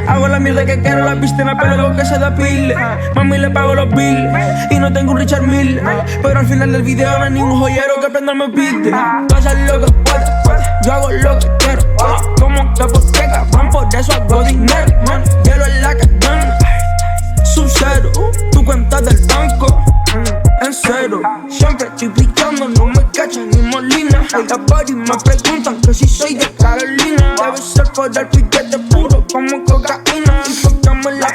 Hago la mierda que quiero, la piscina, pero luego que se depile. Mami le pago los bills y no tengo un Richard Mille. Pero al final del video no hay ningún joyero que prenda me pide. Tú haces lo que puedes, yo hago lo que quiero. Como que por qué cabrón, por eso hago dinero. Hielo en la cadena, Sub-Zero, tu cuenta del banco en cero. Siempre estoy brillando, no me cachan ni molina. Ella body me preguntan que si soy de Carolina. Debe ser por el piquete puro como cocaína. Y porque me la